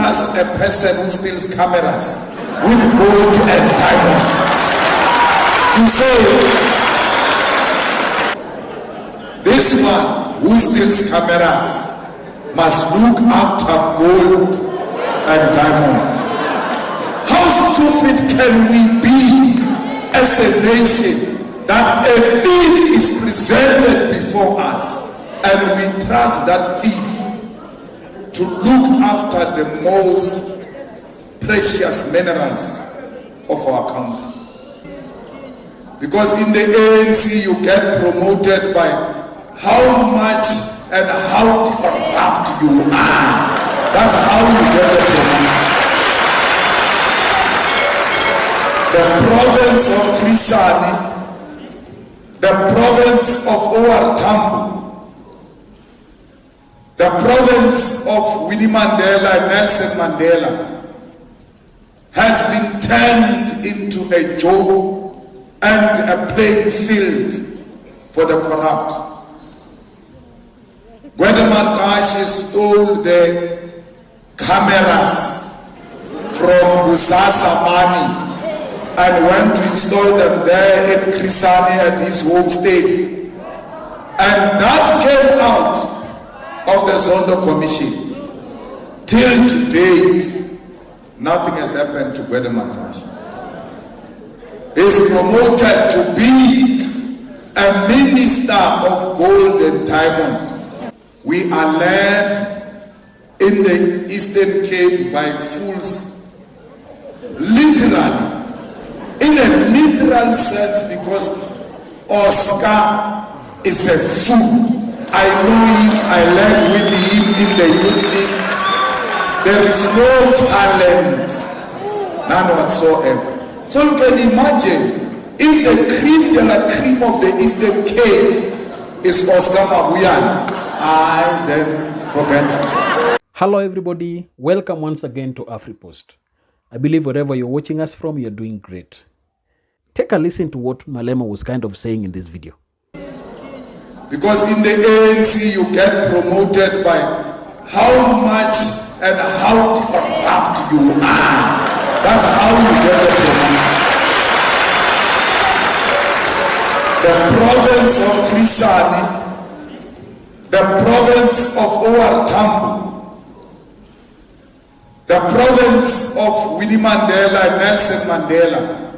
trust a person who steals cameras with gold and diamond? You say, this one who steals cameras must look after gold and diamond. How stupid can we be as a nation that a thief is presented before us and we trust that thief to look after the most precious minerals of our country? Because in the ANC you get promoted by how much and how corrupt you are. That's how you get a promotion. The province of Krisani, the province of Owar Tambo, the province of Winnie Mandela and Nelson Mandela has been turned into a joke and a playing field for the corrupt. Gwede stole the cameras from Busasa Mani and went to install them there in Krisani at his home state. And that came out of the Zondo Commission. Till to date, nothing has happened to Gwede Mantashe. He is promoted to be a minister of gold and diamond. We are led in the Eastern Cape by fools, literally, in a literal sense, because Oscar is a fool. I know him, I led with him in the youth league. There is no talent, none whatsoever. So you can imagine, if the cream de la cream of the Eastern Cape is Oscar Mabuyan, I then forget. Hello everybody, welcome once again to AfriPost. I believe wherever you're watching us from, you're doing great. Take a listen to what Malema was kind of saying in this video. Because in the ANC you get promoted by how much and how corrupt you are. That's how you get a promotion. The province of Krisani, the province of Owar Tambo, the province of Winnie Mandela and Nelson Mandela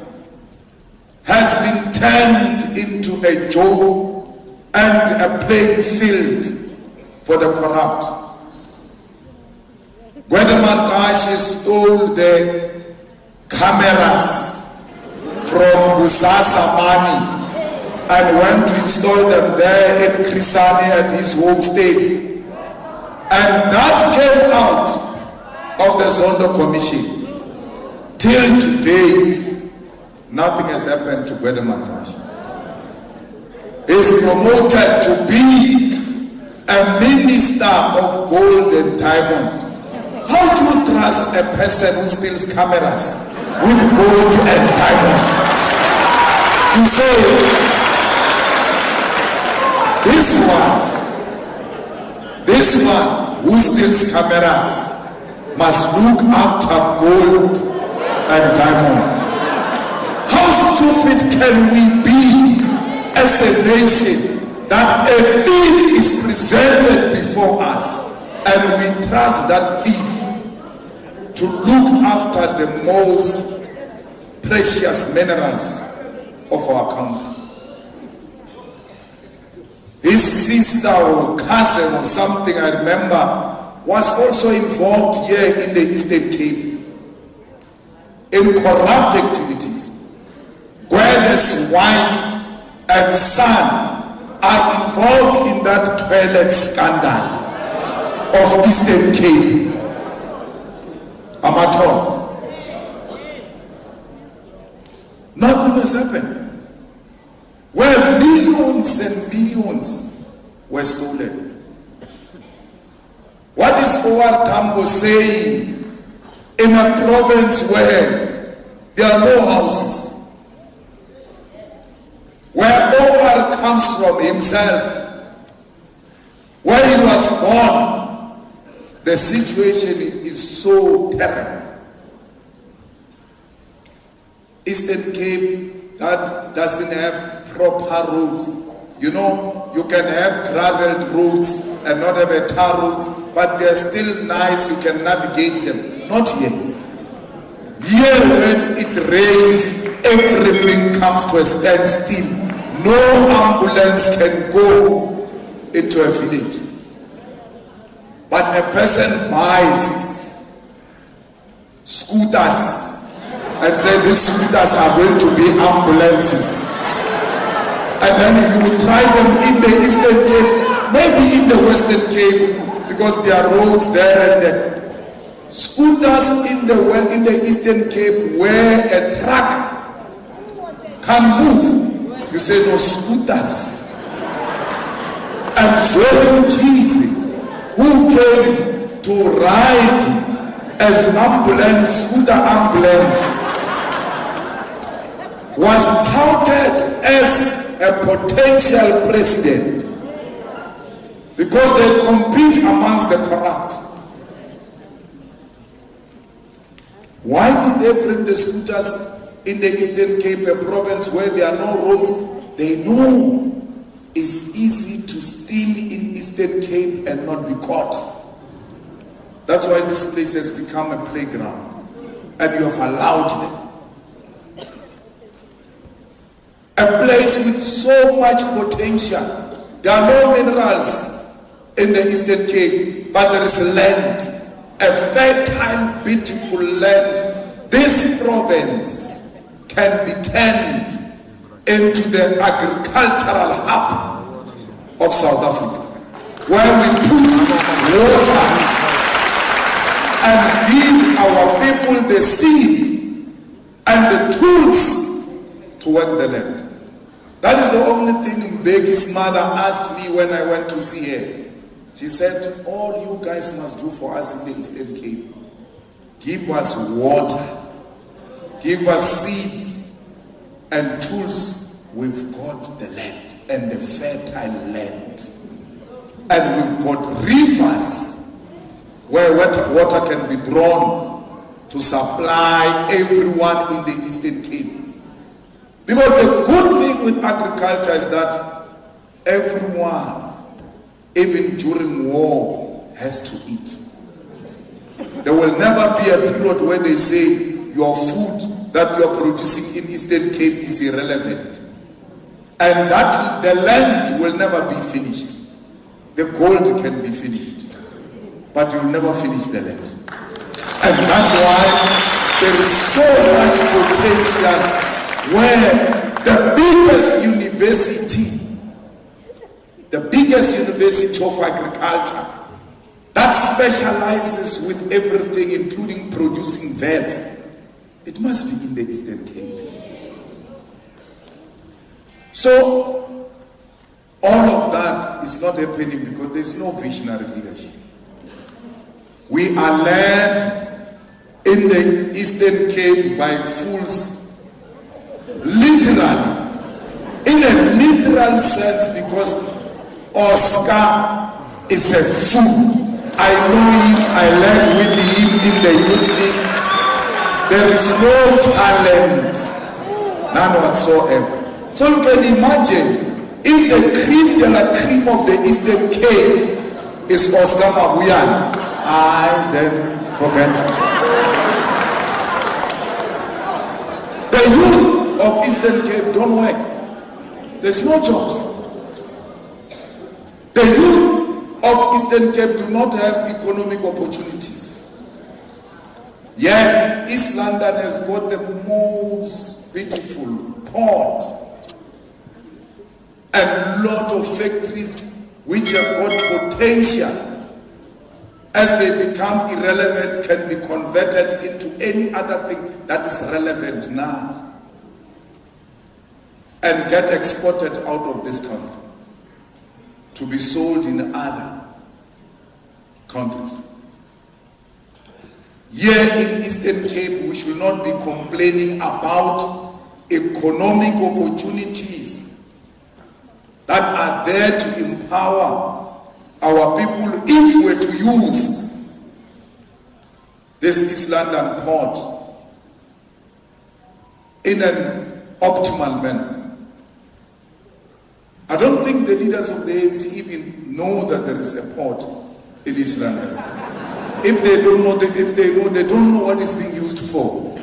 has been turned into a joke and a playing field for the corrupt. Gwede stole the cameras from Busasa Mani and went to install them there in Krisani at his home state. And that came out of the Zondo Commission. Till to date, nothing has happened to Gwede Mantashe. He is promoted to be a minister of gold and diamond. How do you trust a person who steals cameras with gold and diamond? You say, this one who steals cameras must look after gold and diamond. How stupid can we be as a nation that a thief is presented before us and we trust that thief to look after the most precious minerals of our country? His sister or cousin or something, I remember, was also involved here in the Eastern Cape in corrupt activities. Gwede's wife and son are involved in that toilet scandal of Eastern Cape. Amateur. Nothing has happened. Where millions and millions were stolen. What is Owar Tambo saying in a province where there are no houses? Where Owar comes from himself, where he was born, The situation is so terrible. Eastern Cape that doesn't have proper roads. You know, you can have traveled roads and not have a tar roads, but they're still nice, you can navigate them. Not here. Here when it rains, everything comes to a standstill. No ambulance can go into a village. But a person buys scooters and says these scooters are going to be ambulances. And then you try them in the Eastern Cape, maybe in the Western Cape, because there are roads there and there. Scooters in the Eastern Cape where a truck can move. You say no scooters. And certain kids who came to ride as an ambulance, scooter ambulance, was touted as a potential president because they compete amongst the corrupt. Why did they bring the scooters in the Eastern Cape, a province where there are no roads? They know it's easy to steal in Eastern Cape and not be caught. That's why this place has become a playground, and you have allowed them. A place with so much potential. There are no minerals in the Eastern Cape, but there is land, a fertile, beautiful land. This province can be turned into the agricultural hub of South Africa, where we put water and give our people the seeds and the tools to work the land. That is the only thing Mbegi's mother asked me when I went to see her. She said, all you guys must do for us in the Eastern Cape, give us water, give us seeds and tools. We've got the land and the fertile land. And we've got rivers where water can be drawn to supply everyone in the Eastern Cape. Because the good thing with agriculture is that everyone, even during war, has to eat. There will never be a period where they say your food that you are producing in Eastern Cape is irrelevant. And that the land will never be finished. The gold can be finished, but you will never finish the land. And that's why there is so much potential where the biggest university of agriculture that specializes with everything, including producing vets, it must be in the Eastern Cape. So all of that is not happening because there is no visionary leadership. We are led in the Eastern Cape by fools. Literally, in a literal sense, because Oscar is a fool. I know him, I led with him in the youth league. There is no talent, none whatsoever. So you can imagine, if the cream de la cream of the Eastern Cape is Oscar Mabuyan, then forget. The youth of Eastern Cape don't work. There's no jobs. The youth of Eastern Cape do not have economic opportunities. Yet East London has got the most beautiful port and lot of factories which have got potential. As they become irrelevant, can be converted into any other thing that is relevant now and get exported out of this country to be sold in other countries. Here in Eastern Cape, we should not be complaining about economic opportunities that are there to empower our people if we're to use this East London port in an optimal manner. I don't think the leaders of the ANC even know that there is a port in East London. If they don't know, they don't know what it's being used for.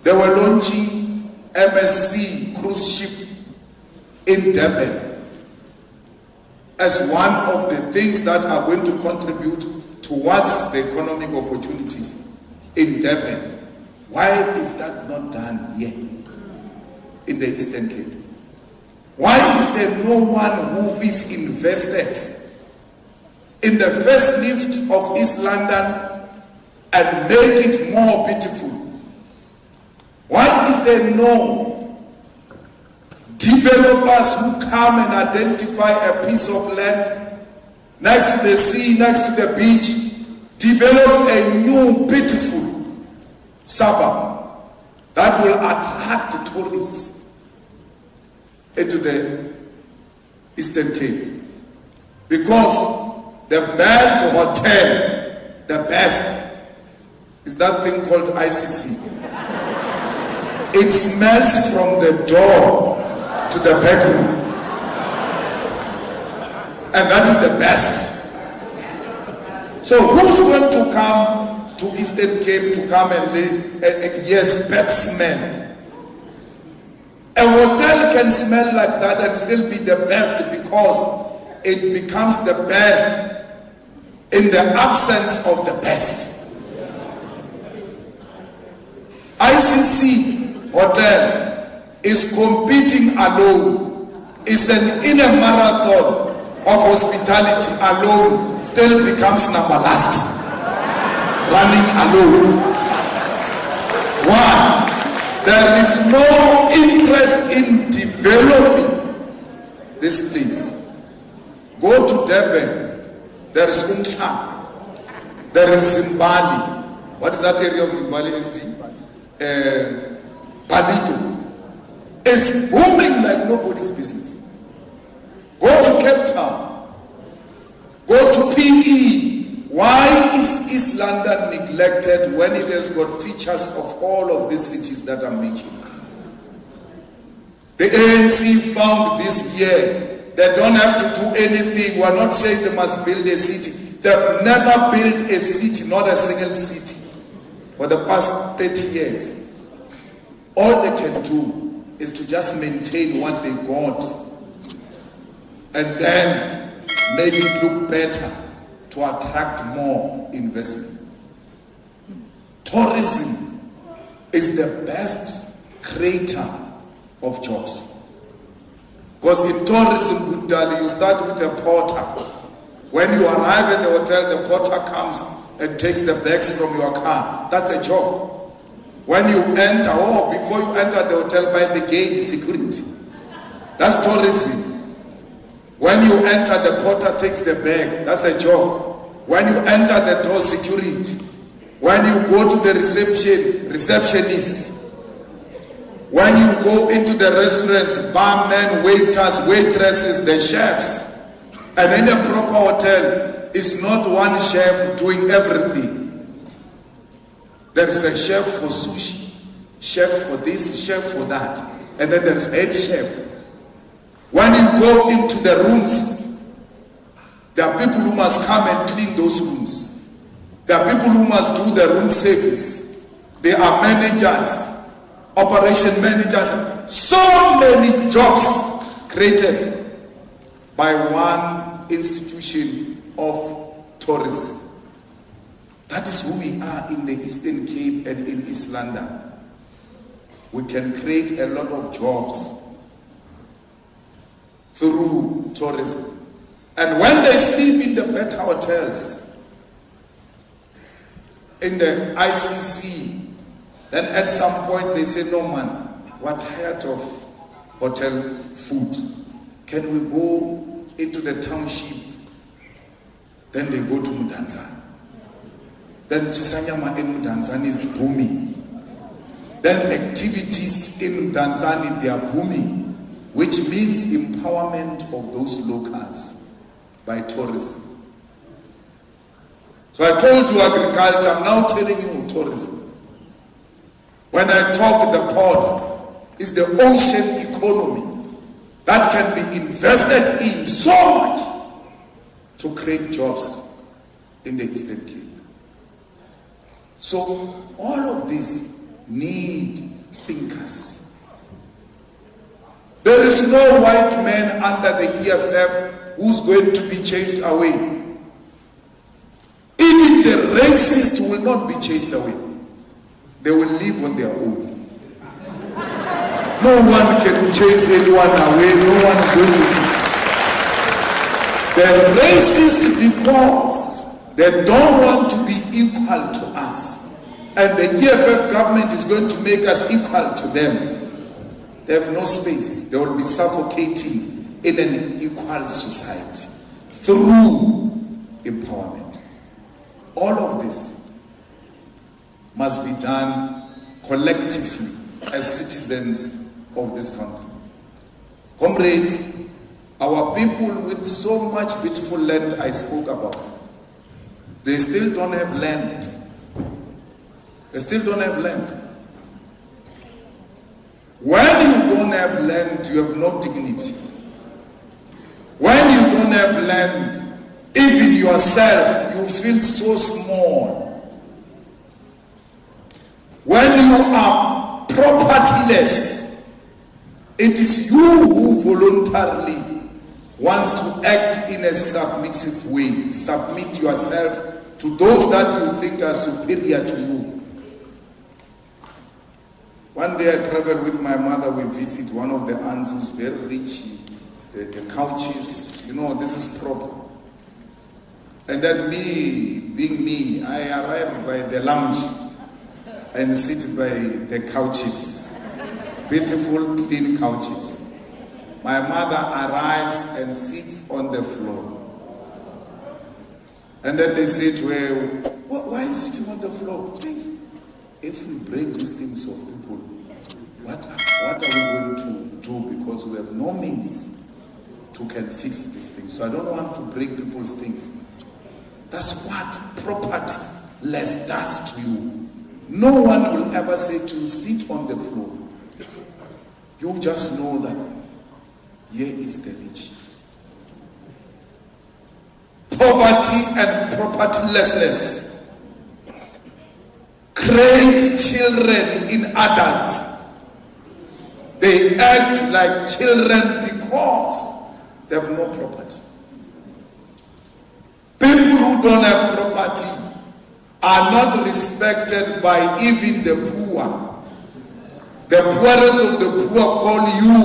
They were launching MSC cruise ship in Durban as one of the things that are going to contribute towards the economic opportunities in Durban. Why is that not done here in the Eastern Cape? Why is there no one who is invested in the first lift of East London and make it more beautiful? Why is there no developers who come and identify a piece of land next to the sea, next to the beach, develop a new beautiful suburb that will attract tourists into the Eastern Cape? Because the best hotel, the best, is that thing called ICC. It smells from the door to the bedroom. And that is the best. So who's going to come to Eastern Cape to come and live? Yes, bad smell. A hotel can smell like that and still be the best because it becomes the best in the absence of the best. ICC Hotel is competing alone. It's an inner marathon of hospitality alone, still becomes number last, running alone. One, there is no interest in developing this place. Go to Durban, there is Umhla, there is Zimbali. What is that area of Zimbali? Palito. It's booming like nobody's business. Go to Cape Town. Go to PE. Why is East London neglected when it has got features of all of these cities that I'm mentioning? The ANC found this year they don't have to do anything. We're not saying they must build a city. They've never built a city, not a single city, for the past 30 years. All they can do is to just maintain what they got and then make it look better to attract more investment. Tourism is the best creator of jobs. Because in tourism, good darling, you start with a porter. When you arrive at the hotel, the porter comes and takes the bags from your car. That's a job. When you enter, before you enter the hotel, by the gate, security. That's tourism. When you enter, the porter takes the bag. That's a job. When you enter the door, security. When you go to the receptionist. When you go into the restaurants, barmen, waiters, waitresses, the chefs. And in a proper hotel, it's not one chef doing everything. There is a chef for sushi, chef for this, chef for that. And then there is head chef. When you go into the rooms, there are people who must come and clean those rooms. There are people who must do the room service. There are managers, operation managers, so many jobs created by one institution of tourism. That is who we are in the Eastern Cape and in East London. We can create a lot of jobs through tourism. And when they sleep in the better hotels, in the ICC, then at some point they say, no man, we're tired of hotel food. Can we go into the township? Then they go to Mudanzani. Then Chisanyama in Mudanzani is booming. Then activities in Mudanzani, they are booming, which means empowerment of those locals by tourism. So I told you agriculture, I'm now telling you tourism. When I talk the port, it's the ocean economy that can be invested in so much to create jobs in the Eastern Cape. So all of these need thinkers. There is no white man under the EFF who's going to be chased away. Even the racist will not be chased away. They will live on their own. No one can chase anyone away. No one is going to be. They're racist because they don't want to be equal to us. And the EFF government is going to make us equal to them. They have no space. They will be suffocating in an equal society through empowerment. All of this must be done collectively as citizens of this country. Comrades, our people with so much beautiful land I spoke about, they still don't have land. They still don't have land. When you don't have land, you have no dignity. When you don't have land, even yourself, you feel so small. When you are propertyless, it is you who voluntarily wants to act in a submissive way. Submit yourself to those that you think are superior to you. One day I traveled with my mother, we visit one of the aunts who's very rich, the couches, you know, this is proper. And then me, being me, I arrive by the lounge and sit by the couches, beautiful clean couches. My mother arrives and sits on the floor. And then they say to her, why are you sitting on the floor? If we break these things of people, what are we going to do? Because we have no means to can fix these things. So I don't want to break people's things. That's what property-less does to you. No one will ever say to you, sit on the floor. You just know that here is the rich. Poverty and propertylessness creates children in adults. They act like children because they have no property. People who don't have property are not respected by even the poor. The poorest of the poor call you.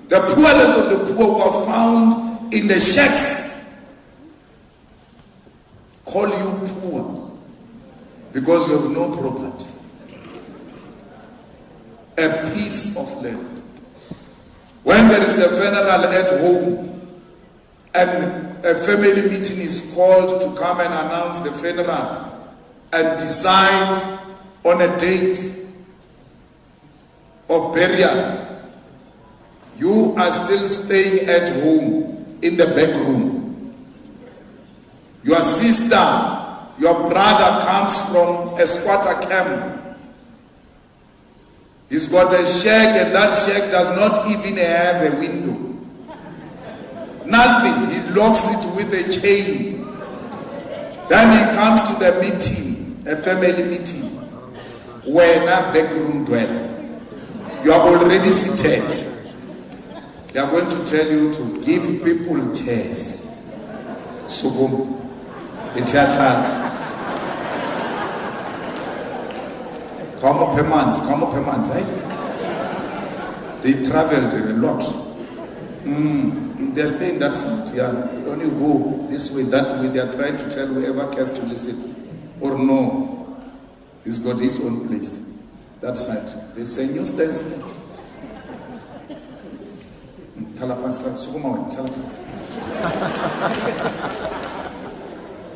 The poorest of the poor who are found in the shacks call you poor because you have no property. A piece of land. When there is a funeral at home and a family meeting is called to come and announce the funeral and decide on a date of burial, you are still staying at home in the back room. Your sister, your brother comes from a squatter camp. He's got a shack and that shack does not even have a window. Nothing. He locks it with a chain. Then he comes to the meeting, a family meeting, where a backroom dweller. You are already seated. They are going to tell you to give people chairs. So go. Come up a month, eh? They traveled a lot. They're staying that side, yeah. When you go this way, that way, they are trying to tell whoever cares to listen. Or no, he's got his own place. That side. They say, you stand there.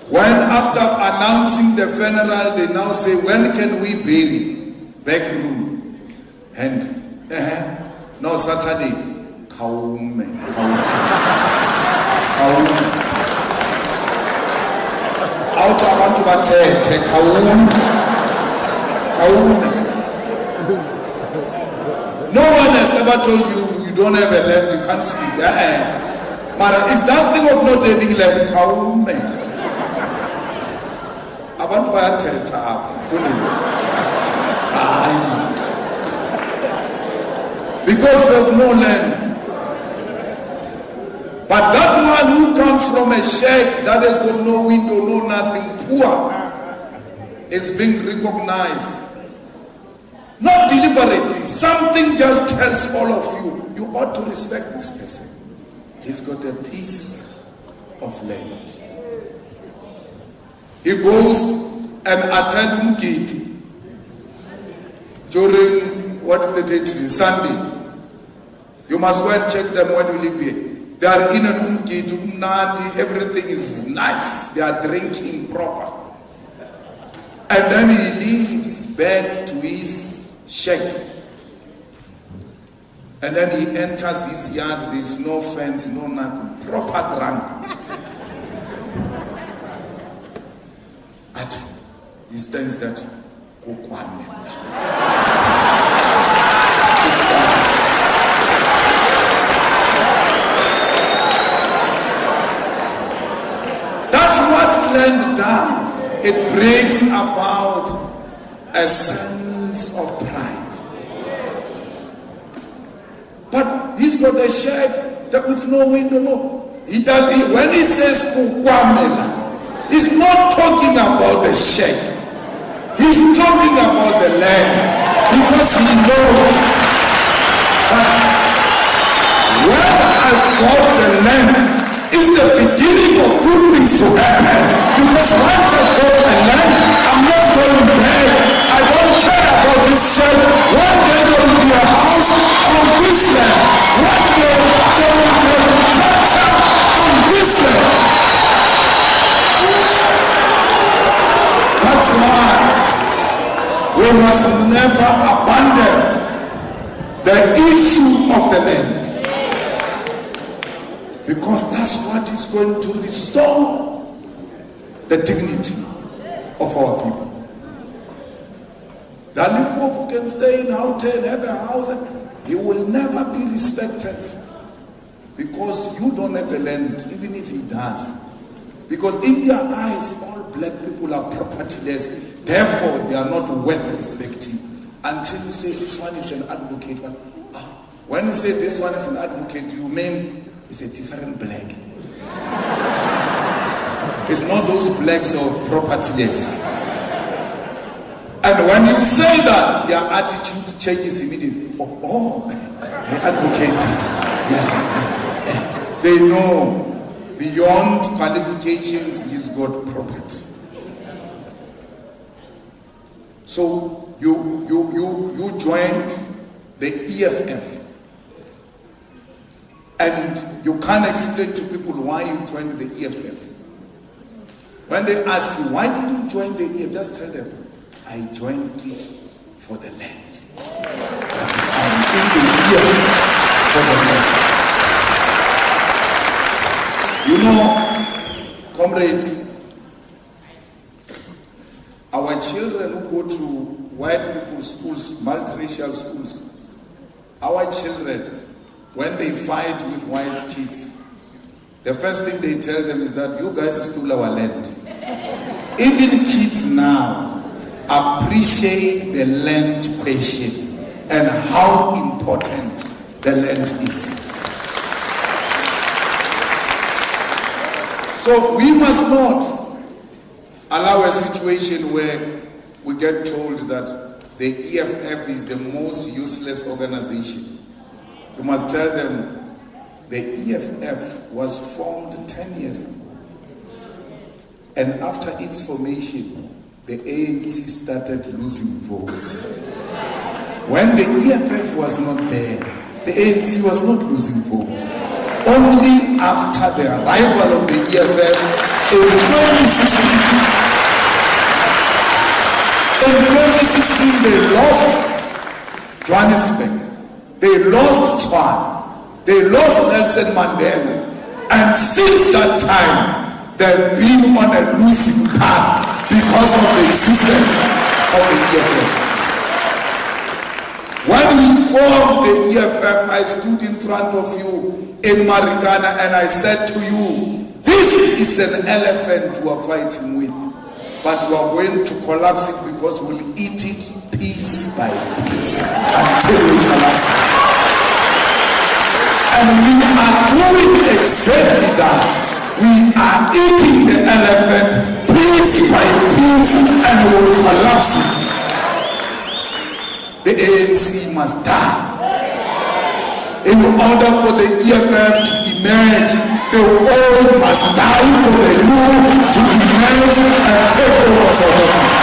When after announcing the funeral, they now say, when can we bury? Back room. And no, Saturday. Kaume. Out abantu bathethe khawume. No one has ever told you you don't have a land, you can't speak. But it's that thing of not having land, khawume. Abantu bayathetha apha, mfundini. Because you have no land. But that one who comes from a shack that has got no window, no nothing, poor, is being recognized. Not deliberately. Something just tells all of you, you ought to respect this person. He's got a piece of land. He goes and attends Umgidi during, what is the day today? Sunday. You must go and check them when you live here. They are in an Umgidi, everything is nice. They are drinking proper. And then he leaves back to his shack. And then he enters his yard. There is no fence, no nothing. Proper drunk. At he stands that that's what land does. It brings about a sense of pride. But he's got a shed that with no window, no. When he says kukwamela, he's not talking about the shed. He's talking about the land, because he knows that when I've got the land, it's the beginning of good things to happen. Because once I've got the land, I'm not going back. I don't care about this shed. One day there will be a house on this land. One day there will be a structure on this land. That's why we must never abandon the issue of the land. Because that's what is going to restore the dignity of our people. That Limpopo can stay in Gauteng, have a house, he will never be respected. Because you don't have the land, even if he does. Because in their eyes, all black people are propertyless. Therefore, they are not worth respecting. Until you say this one is an advocate. But when you say this one is an advocate, you mean it's a different black. It's not those blacks of propertyless. And when you say that, their attitude changes immediately. They're advocating. Yeah. They know beyond qualifications, he's got property. So you joined the EFF. And you can't explain to people why you joined the EFF. When they ask you, why did you join the EFF? Just tell them, I joined it for the land. I'm in the EFF for the land. You know, comrades, our children who go to white people's schools, multiracial schools, our children, when they fight with white kids, the first thing they tell them is that you guys stole our land. Even kids now appreciate the land question and how important the land is. So we must not allow a situation where we get told that the EFF is the most useless organization. You must tell them the EFF was formed 10 years ago. And after its formation, the ANC started losing votes. When the EFF was not there, the ANC was not losing votes. Only after the arrival of the EFF in 2016, they lost Johannesburg. They lost Tshwane. They lost Nelson Mandela. And since that time, they've been on a losing path. because of the existence of the EFF. When we formed the EFF, I stood in front of you in Marikana and I said to you, this is an elephant we are fighting with, but we are going to collapse it because we'll eat it piece by piece until we collapse it. And we are doing exactly that. We are eating the elephant piece by piece and we'll collapse it. The ANC must die. In order for the EFF to emerge, the old must die for the new to emerge and take over South Africa.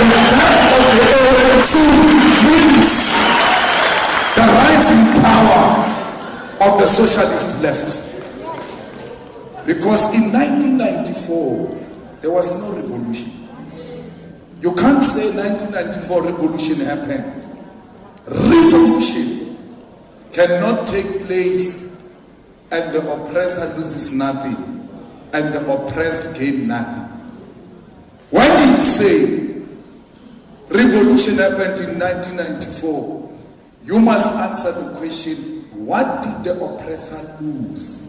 The death of the ANC means the rising power of the socialist left. Because in 1994, there was no revolution. You can't say 1994 revolution happened. Revolution cannot take place and the oppressor loses nothing and the oppressed gain nothing. When you say revolution happened in 1994, you must answer the question, what did the oppressor lose?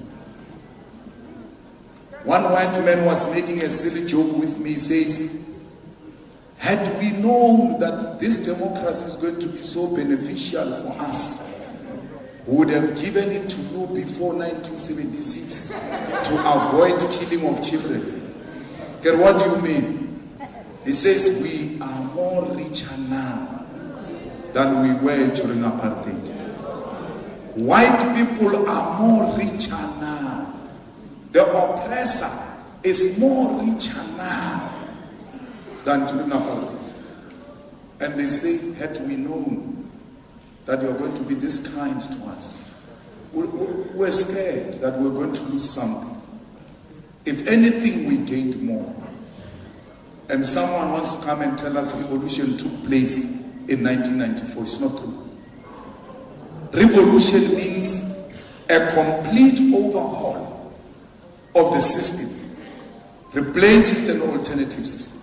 One white man was making a silly joke with me. He says, had we known that this democracy is going to be so beneficial for us, we would have given it to you before 1976 to avoid killing of children. Okay, what do you mean? He says, we are more richer now than we were during apartheid. White people are more richer now. The oppressor is more richer now than during apartheid. And they say, had we known that you're going to be this kind to us, we're scared that we're going to lose something. If anything, we gained more. And someone wants to come and tell us revolution took place in 1994. It's not true. Revolution means a complete overhaul of the system, replaced with an alternative system.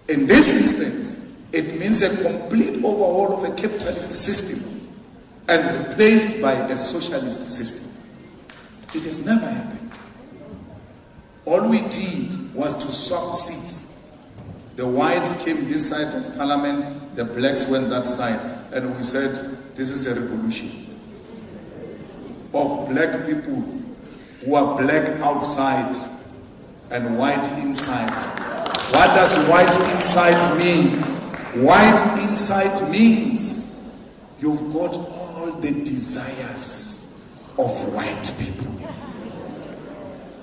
In this instance, it means a complete overhaul of a capitalist system and replaced by a socialist system. It has never happened. All we did was to swap seats. The whites came this side of parliament, the blacks went that side, and we said, this is a revolution of black people who are black outside and white inside. What does white inside mean? White inside means you've got all the desires of white people.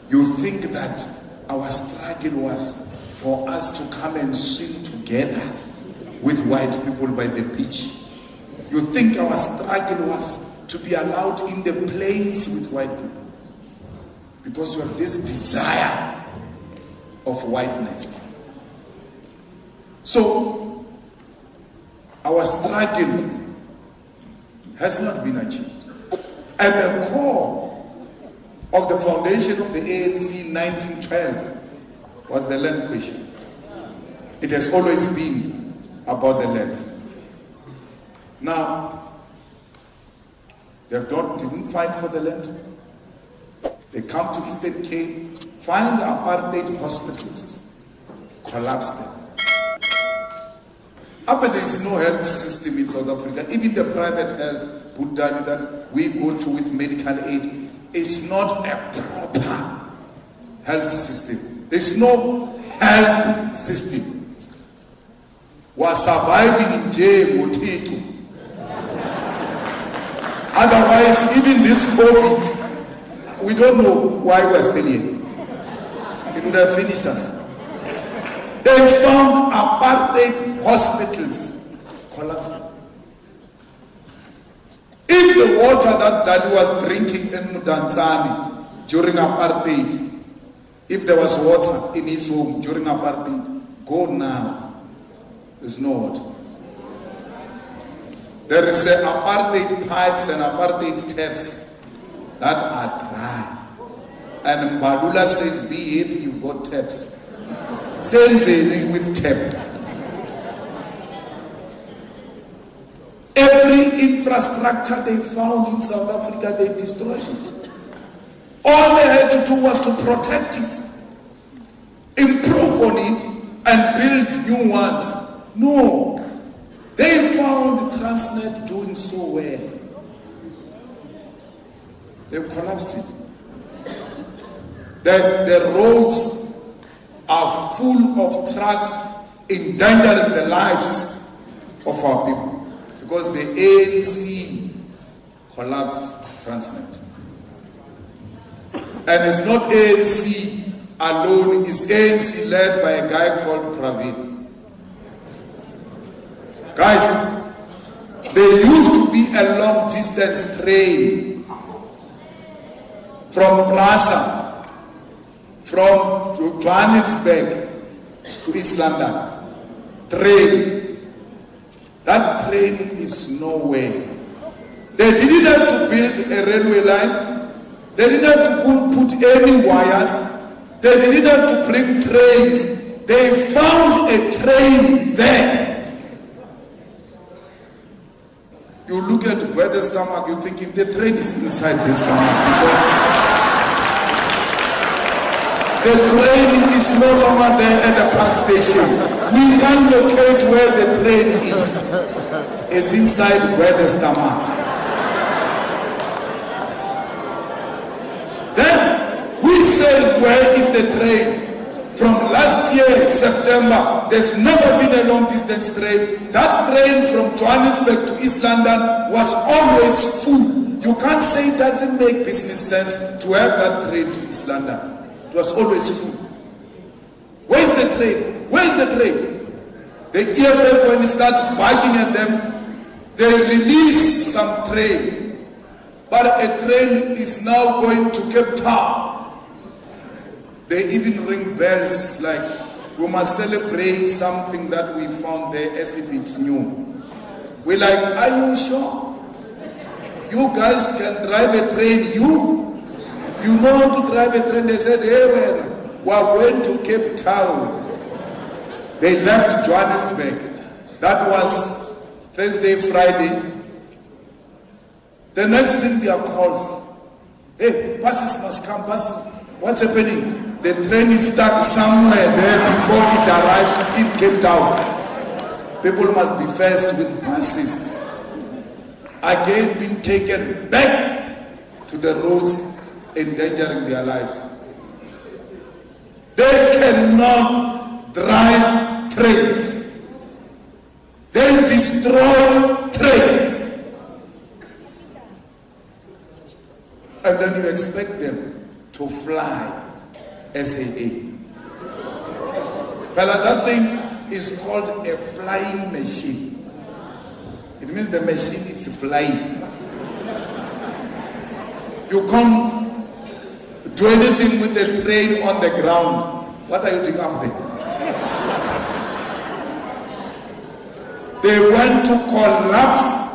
You think that our struggle was for us to come and sing together with white people by the beach. You think our struggle was to be allowed in the plains with white people because you have this desire of whiteness. So, our struggle has not been achieved. At the core of the foundation of the ANC in 1912 was the land question. It has always been about the land. Now, they didn't fight for the land. They come to Eastern Cape, find apartheid hospitals, collapse them. But there is no health system in South Africa. Even the private health put down that we go to with medical aid is not a proper health system. There is no health system. We are surviving in jail, Motito. Otherwise, even this COVID, we don't know why we are still here. It would have finished us. They found apartheid hospitals collapsed. If the water that Dali was drinking in Mudanzani during apartheid, if there was water in his home during apartheid, go now. There's no water. There is apartheid pipes and apartheid taps that are dry. And Mbalula says, be happy you've got taps. Senzeni with TEP. Every infrastructure they found in South Africa, they destroyed it. All they had to do was to protect it, improve on it, and build new ones. No. They found Transnet doing so well. They collapsed it. The roads are full of trucks endangering the lives of our people because the ANC collapsed Transnet. And it's not ANC alone, it's ANC led by a guy called Pravin. Guys, there used to be a long distance train from Plaza, from Johannesburg to East London. Train. That train is nowhere. They didn't have to build a railway line. They didn't have to put any wires. They didn't have to bring trains. They found a train there. You look at Gwede's stomach, you're thinking the train is inside the stomach because the train is no longer there at the park station. We can't locate where the train is. It's inside Gwede's stomach. Then we say, where is the train? From last year, September, there's never been a long distance train. That train from Johannesburg to East London was always full. You can't say it doesn't make business sense to have that train to East London. It was always full. Where's the train? Where's the train? The EFF, when it starts barking at them, they release some train. But a train is now going to Cape Town. They even ring bells like we must celebrate something that we found there as if it's new. We're like, are you sure? You guys can drive a train? You know how to drive a train? They said, hey, well, we're going to Cape Town. They left Johannesburg. That was Thursday, Friday. The next thing they are calls. Hey, buses must come, buses. What's happening? The train is stuck somewhere there before it arrives in Cape Town. People must be first with buses. Again being taken back to the roads, endangering their lives. They cannot drive trains. They destroyed trains. And then you expect them to fly. SAA. But that thing is called a flying machine. It means the machine is flying. You can't do anything with a train on the ground. What are you doing up there? They went to collapse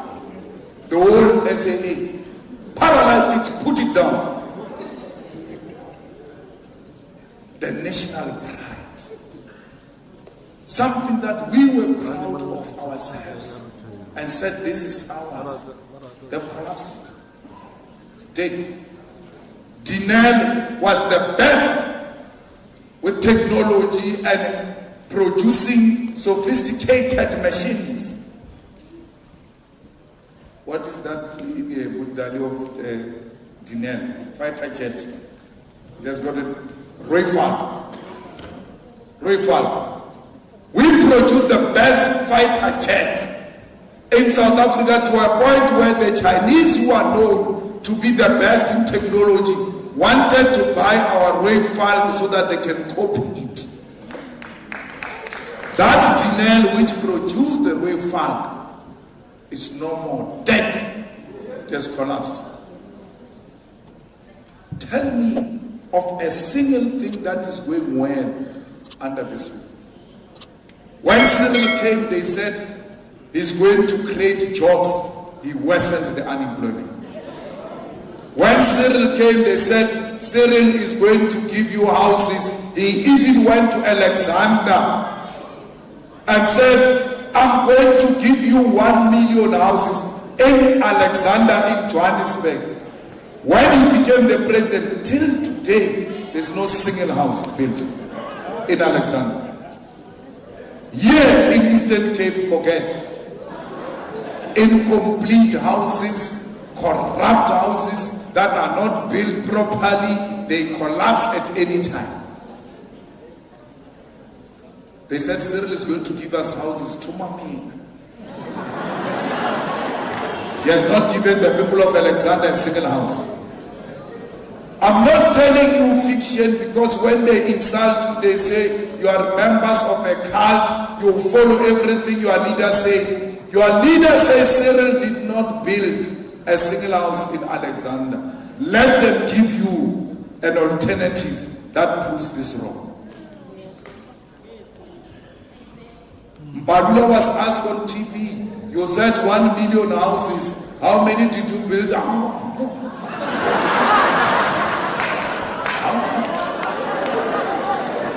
the whole SAA, paralyzed it, put it down. The national pride. Something that we were proud of ourselves and said this is ours. They've collapsed it. State. Dinel was the best with technology and producing sophisticated machines. What is that Budali of Dinel? Fighter jets. It has got a Rayfalk. We produce the best fighter jet in South Africa to a point where the Chinese, who are known to be the best in technology, wanted to buy our Rayfalk so that they can copy it. That Dinel which produced the Rayfalk is no more, dead. It has collapsed. Tell me of a single thing that is going well under this. When Cyril came, they said he's going to create jobs. He worsened the unemployment. When Cyril came, they said Cyril is going to give you houses. He even went to Alexander and said, I'm going to give you 1 million houses in Alexander in Johannesburg. When he became the president, till today, there's no single house built in Alexander. Here in Eastern Cape, forget. Incomplete houses, corrupt houses that are not built properly, they collapse at any time. They said Cyril is going to give us houses to Mamina. He has not given the people of Alexander a single house. I'm not telling you fiction, because when they insult you, they say you are members of a cult, you follow everything your leader says. Your leader says Cyril did not build a single house in Alexander. Let them give you an alternative that proves this wrong. Mbadula was asked on TV, you said 1 million houses, how many did you build?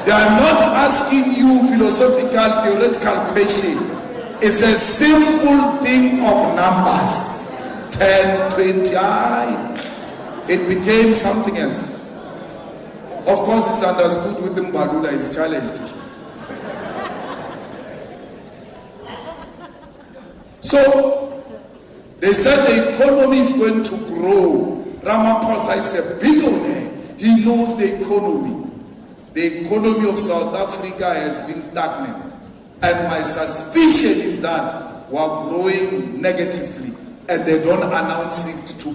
They are not asking you philosophical, theoretical question. It's a simple thing of numbers. 10, 20, it became something else. Of course, it's understood with Mbadula, it's challenged. So, they said the economy is going to grow. Ramaphosa is a billionaire. He knows the economy. The economy of South Africa has been stagnant. And my suspicion is that we are growing negatively, and they don't announce it to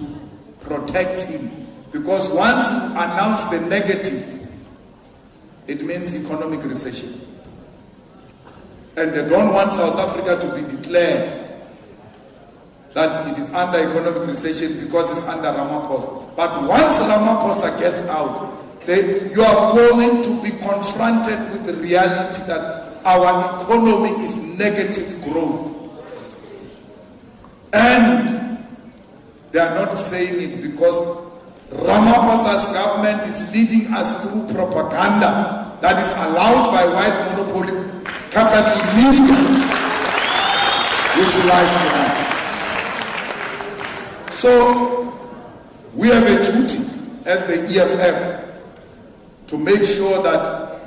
protect him. Because once you announce the negative, it means economic recession. And they don't want South Africa to be declared that it is under economic recession because it's under Ramaphosa. But once Ramaphosa gets out, you are going to be confronted with the reality that our economy is negative growth. And they are not saying it because Ramaphosa's government is leading us through propaganda that is allowed by white monopoly capital media, which lies to us. So we have a duty as the EFF to make sure that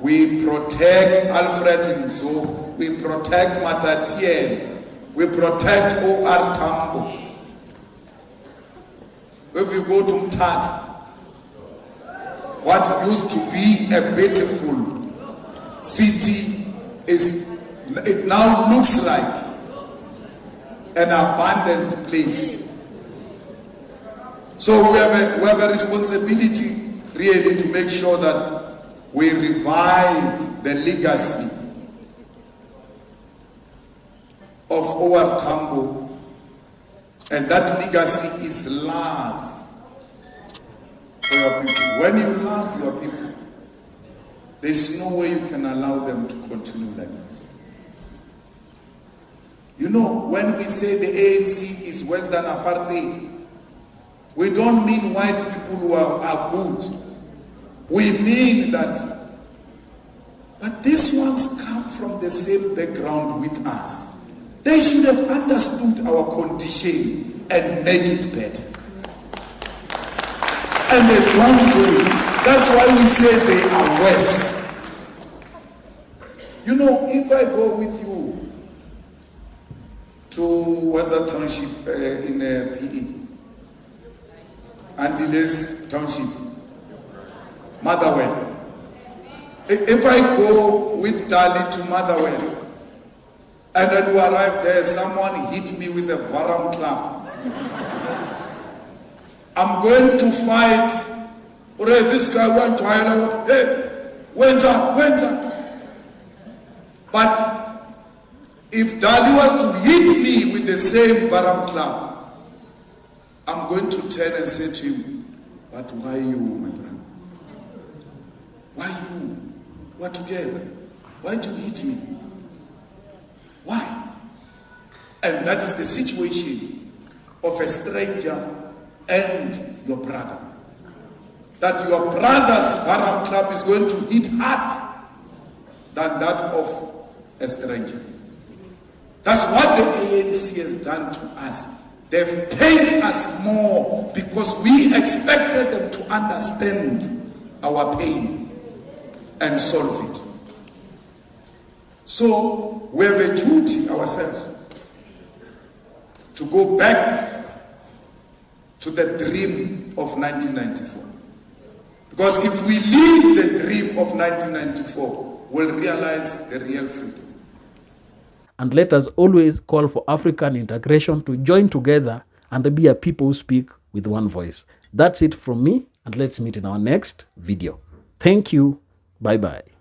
we protect Alfred Nzo, we protect Matatiele, we protect O.R. Tambo. If you go to Mthatha, what used to be a beautiful city it now looks like an abandoned place. So we have a responsibility really to make sure that we revive the legacy of O.R. Tambo, and that legacy is love for your people. When you love your people, there's no way you can allow them to continue like this. You know, when we say the ANC is Western apartheid, we don't mean white people who are good. We mean that, but these ones come from the same background with us. They should have understood our condition and make it better. And they don't do it. That's why we say they are worse. You know, if I go with you to Weather Township in PE, Andiles Township, Motherwell. If I go with Dali to Motherwell, and when we arrive there, someone hit me with a varam club, I'm going to fight. This guy went to Ireland. Hey, when's up? But if Dali was to hit me with the same varam club, I'm going to turn and say to him, but why you, my brother? Why you? We're together. Why do you hit me? Why? And that is the situation of a stranger and your brother. that your brother's Varam Club is going to hit hard than that of a stranger. That's what the ANC has done to us. They've paid us more because we expected them to understand our pain and solve it. So we have a duty ourselves to go back to the dream of 1994. Because if we leave the dream of 1994, we'll realize the real freedom. And let us always call for African integration to join together and be a people who speak with one voice. That's it from me, and let's meet in our next video. Thank you. Bye-bye.